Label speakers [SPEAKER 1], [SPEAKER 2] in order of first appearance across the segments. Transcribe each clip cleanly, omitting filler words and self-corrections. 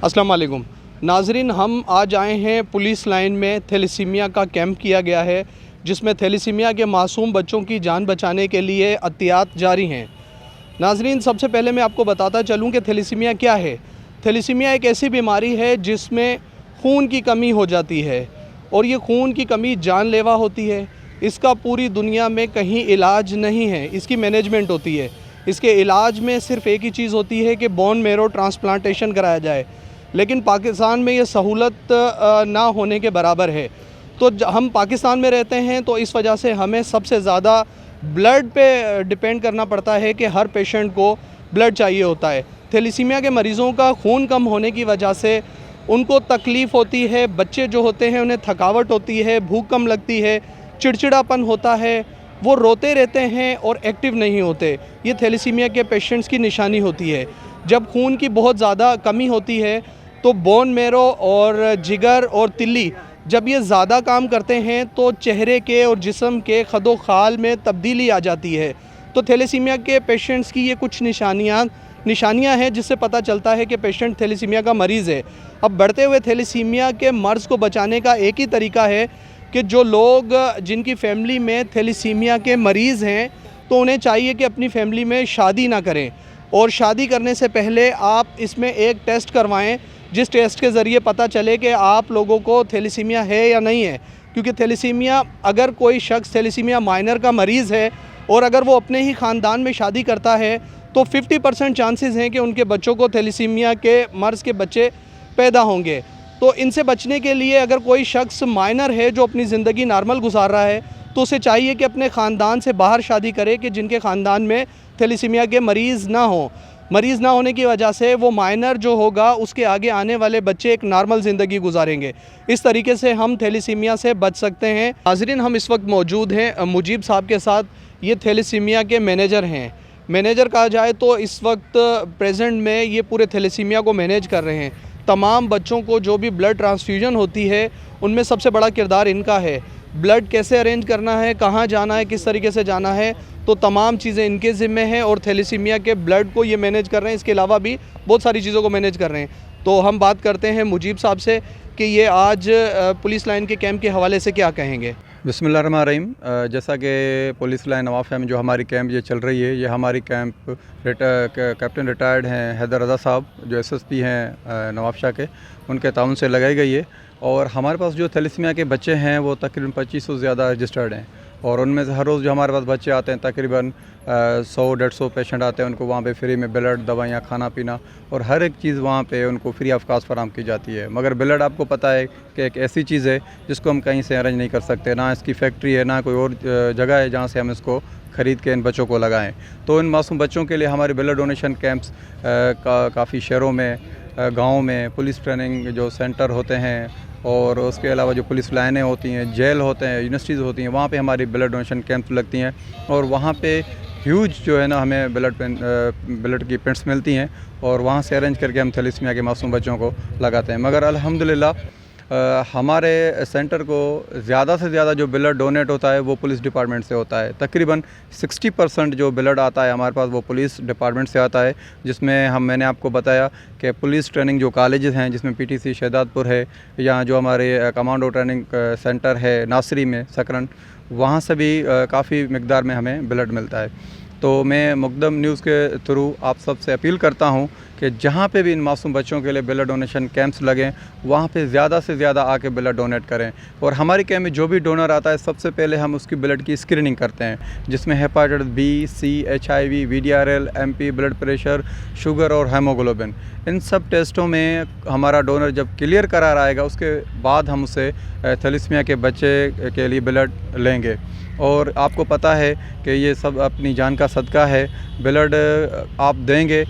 [SPEAKER 1] अस्सलाम वालेकुम नाजरीन, हम आज आए हैं पुलिस लाइन में। थैलेसीमिया का कैंप किया गया है जिसमें थैलेसीमिया के मासूम बच्चों की जान बचाने के लिए एहतियात जारी हैं। नाजरीन, सबसे पहले मैं आपको बताता चलूँ कि थैलेसीमिया क्या है। थैलेसीमिया एक ऐसी बीमारी है जिसमें खून की कमी हो जाती है और ये खून की कमी जानलेवा होती है। इसका पूरी दुनिया में कहीं इलाज नहीं है, इसकी मैनेजमेंट होती है। इसके इलाज में सिर्फ़ एक ही चीज़ होती है कि बोन मैरो ट्रांसप्लांटेशन कराया जाए, लेकिन पाकिस्तान में ये सहूलत ना होने के बराबर है। तो हम पाकिस्तान में रहते हैं तो इस वजह से हमें सबसे ज़्यादा ब्लड पे डिपेंड करना पड़ता है कि हर पेशेंट को ब्लड चाहिए होता है। थैलेसीमिया के मरीज़ों का खून कम होने की वजह से उनको तकलीफ़ होती है। बच्चे जो होते हैं उन्हें थकावट होती है, भूख कम लगती है, चिड़चिड़ापन होता है, वो रोते रहते हैं और एक्टिव नहीं होते। ये थैलेसीमिया के पेशेंट्स की निशानी होती है। जब खून की बहुत ज़्यादा कमी होती है तो बोन मैरो और जिगर और तिल्ली जब ये ज़्यादा काम करते हैं तो चेहरे के और जिस्म के खदो खाल में तब्दीली आ जाती है। तो थैलेसीमिया के पेशेंट्स की ये कुछ निशानियाँ हैं जिससे पता चलता है कि पेशेंट थैलेसीमिया का मरीज़ है। अब बढ़ते हुए थैलेसीमिया के मर्ज़ को बचाने का एक ही तरीका है कि जो लोग जिनकी फ़ैमिली में थैलेसीमिया के मरीज़ हैं तो उन्हें चाहिए कि अपनी फ़ैमिली में शादी ना करें, और शादी करने से पहले आप इसमें एक टेस्ट करवाएं जिस टेस्ट के ज़रिए पता चले कि आप लोगों को थैलेसीमिया है या नहीं है। क्योंकि थैलेसीमिया, अगर कोई शख्स थैलेसीमिया माइनर का मरीज़ है और अगर वो अपने ही ख़ानदान में शादी करता है तो 50% चांसेस हैं कि उनके बच्चों को थैलेसीमिया के मर्ज़ के बच्चे पैदा होंगे। तो इनसे बचने के लिए अगर कोई शख्स माइनर है जो अपनी ज़िंदगी नॉर्मल गुजार रहा है तो उसे चाहिए कि अपने ख़ानदान से बाहर शादी करे कि जिनके ख़ानदान में थैलेसीमिया के मरीज़ ना हो। मरीज़ ना होने की वजह से वो माइनर जो होगा उसके आगे आने वाले बच्चे एक नॉर्मल ज़िंदगी गुजारेंगे। इस तरीके से हम थैलेसीमिया से बच सकते हैं। नाज़रीन, हम इस वक्त मौजूद हैं मुजीब साहब के साथ। ये थैलेसीमिया के मैनेजर हैं। मैनेजर कहा जाए तो इस वक्त प्रेजेंट में ये पूरे थैलेसीमिया को मैनेज कर रहे हैं। तमाम बच्चों को जो भी ब्लड ट्रांसफ्यूजन होती है उनमें सबसे बड़ा किरदार इनका है। ब्लड कैसे अरेंज करना है, कहाँ जाना है, किस तरीके से जाना है, तो तमाम चीज़ें इनके ज़िम्मे हैं और थैलेसीमिया के ब्लड को ये मैनेज कर रहे हैं। इसके अलावा भी बहुत सारी चीज़ों को मैनेज कर रहे हैं। तो हम बात करते हैं मुजीब साहब से कि ये आज पुलिस लाइन के कैंप के हवाले से क्या कहेंगे।
[SPEAKER 2] बिस्मिल्लाहिर्रहमानिर्रहीम। जैसा कि पुलिस लाइन नवाफिया में जो हमारी कैंप ये चल रही है, ये हमारी कैंप कैप्टन रिटायर्ड हैं हैदर रज़ा साहब जो SSP हैं नवाबशाह के, उनके ताउन से लगाई गई है। और हमारे पास जो थैलेसीमिया के बच्चे हैं वो तकरीबन 2500 से ज़्यादा रजिस्टर्ड हैं, और उनमें से हर रोज़ जो हमारे पास बच्चे आते हैं तकरीबन 100-150 पेशेंट आते हैं। उनको वहाँ पे फ्री में ब्लड, दवाइयाँ, खाना पीना और हर एक चीज़ वहाँ पे उनको फ्री ऑफ कास्ट फराहम की जाती है। मगर ब्लड आपको पता है कि एक ऐसी चीज़ है जिसको हम कहीं से अरेंज नहीं कर सकते, ना इसकी फैक्ट्री है, ना कोई और जगह है जहाँ से हम इसको ख़रीद के इन बच्चों को लगाएं। तो इन मासूम बच्चों के लिए हमारे ब्लड डोनेशन कैंप्स काफ़ी शहरों में, गाँव में पुलिस ट्रेनिंग जो सेंटर होते हैं, और उसके अलावा जो पुलिस लाइनें होती हैं, जेल होते हैं, यूनिवर्सिटीज़ होती हैं, वहाँ पे हमारी ब्लड डोनेशन कैंप्स लगती हैं। और वहाँ पे ह्यूज जो है ना हमें ब्लड की प्रिंट्स मिलती हैं, और वहाँ से अरेंज करके हम थैलेसीमिया के मासूम बच्चों को लगाते हैं। मगर अल्हम्दुलिल्लाह हमारे सेंटर को ज़्यादा से ज़्यादा जो ब्लड डोनेट होता है वो पुलिस डिपार्टमेंट से होता है। तकरीबन 60% जो ब्लड आता है हमारे पास वो पुलिस डिपार्टमेंट से आता है, जिसमें मैंने आपको बताया कि पुलिस ट्रेनिंग जो कॉलेजेस हैं, जिसमें PTC शहदादपुर है, या जो हमारे कमांडो ट्रेनिंग सेंटर है नासरी में सकरन, वहाँ से भी काफ़ी मिकदार में हमें ब्लड मिलता है। तो मैं मुक़द्दम न्यूज़ के थ्रू आप सब से अपील करता हूँ कि जहाँ पे भी इन मासूम बच्चों के लिए ब्लड डोनेशन कैंप्स लगें वहाँ पे ज़्यादा से ज़्यादा आके ब्लड डोनेट करें। और हमारी कैंप में जो भी डोनर आता है सबसे पहले हम उसकी ब्लड की स्क्रीनिंग करते हैं, जिसमें hepatitis B, C, HIV, VDRL, MP, blood pressure, sugar और हेमोग्लोबिन, इन सब टेस्टों में हमारा डोनर जब क्लियर करार आएगा उसके बाद हम उसे थैलेसीमिया के बच्चे के लिए ब्लड लेंगे। और आपको पता है कि ये सब अपनी जान का सदका है। ब्लड आप देंगे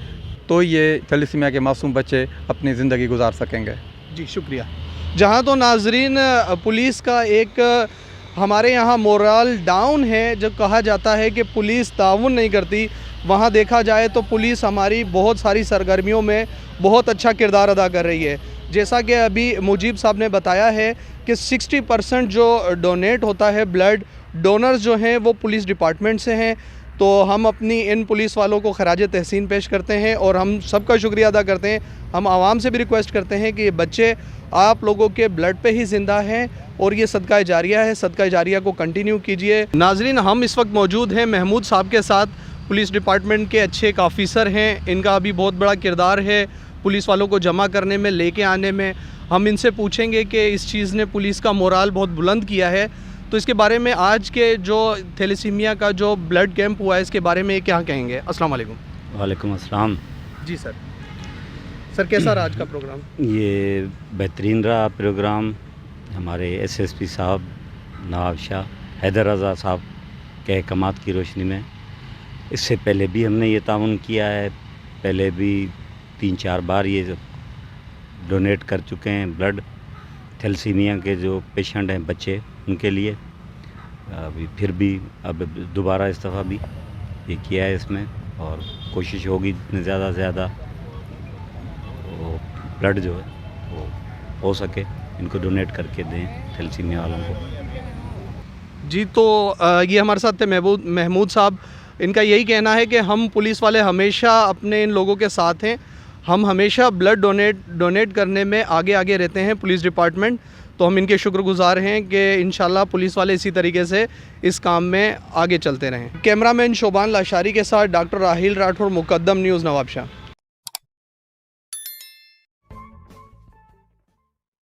[SPEAKER 2] तो ये थैलेसीमिया के मासूम बच्चे अपनी ज़िंदगी गुजार सकेंगे।
[SPEAKER 1] जी शुक्रिया। जहाँ तो नाजरीन पुलिस का एक हमारे यहाँ मोरल डाउन है, जब कहा जाता है कि पुलिस ताउन नहीं करती, वहाँ देखा जाए तो पुलिस हमारी बहुत सारी सरगर्मियों में बहुत अच्छा किरदार अदा कर रही है। जैसा कि अभी मुजीब साहब ने बताया है कि 60% जो डोनेट होता है ब्लड, डोनर्स जो हैं वो पुलिस डिपार्टमेंट से हैं। तो हम अपनी इन पुलिस वालों को खराज तहसीन पेश करते हैं और हम सबका शुक्रिया अदा करते हैं। हम आवाम से भी रिक्वेस्ट करते हैं कि ये बच्चे आप लोगों के ब्लड पे ही ज़िंदा हैं और ये सदका जारिया है, सदका जारिया को कंटिन्यू कीजिए। नाजरीन, हम इस वक्त मौजूद हैं महमूद साहब के साथ, पुलिस डिपार्टमेंट के अच्छे एक ऑफिसर हैं। इनका अभी बहुत बड़ा किरदार है पुलिस वालों को जमा करने में, लेके आने में। हम इनसे पूछेंगे कि इस चीज़ ने पुलिस का मोराल बहुत बुलंद किया है, तो इसके बारे में आज के जो थैलेसीमिया का जो ब्लड कैंप हुआ है इसके बारे में क्या कहेंगे। अस्सलाम वालेकुम।
[SPEAKER 3] वालेकुम अस्सलाम।
[SPEAKER 1] जी सर, कैसा रहा आज का प्रोग्राम?
[SPEAKER 3] ये बेहतरीन रहा प्रोग्राम। हमारे एसएसपी साहब नवाब शाह हैदर रज़ा साहब के अहकामात की रोशनी में इससे पहले भी हमने ये ताउन किया है। पहले भी 3-4 बार ये डोनेट कर चुके हैं ब्लड थैलेसीमिया के जो पेशेंट हैं बच्चे, उनके लिए। अभी फिर भी अब दोबारा इस दफ़ा भी ये किया है इसमें, और कोशिश होगी जितने ज़्यादा से ज़्यादा वो ब्लड जो है वो हो सके इनको डोनेट करके दें थैलेसीमिया वालों को।
[SPEAKER 1] जी, तो ये हमारे साथ थे महमूद साहब। इनका यही कहना है कि हम पुलिस वाले हमेशा अपने इन लोगों के साथ हैं। हम हमेशा ब्लड डोनेट करने में आगे रहते हैं पुलिस डिपार्टमेंट। तो हम इनके शुक्रगुजार हैं कि इंशाल्लाह पुलिस वाले इसी तरीके से इस काम में आगे चलते रहें। कैमरामैन शोबान लाशारी के साथ डॉक्टर राहिल राठौर, मुकद्दम न्यूज़, नवाबशाह।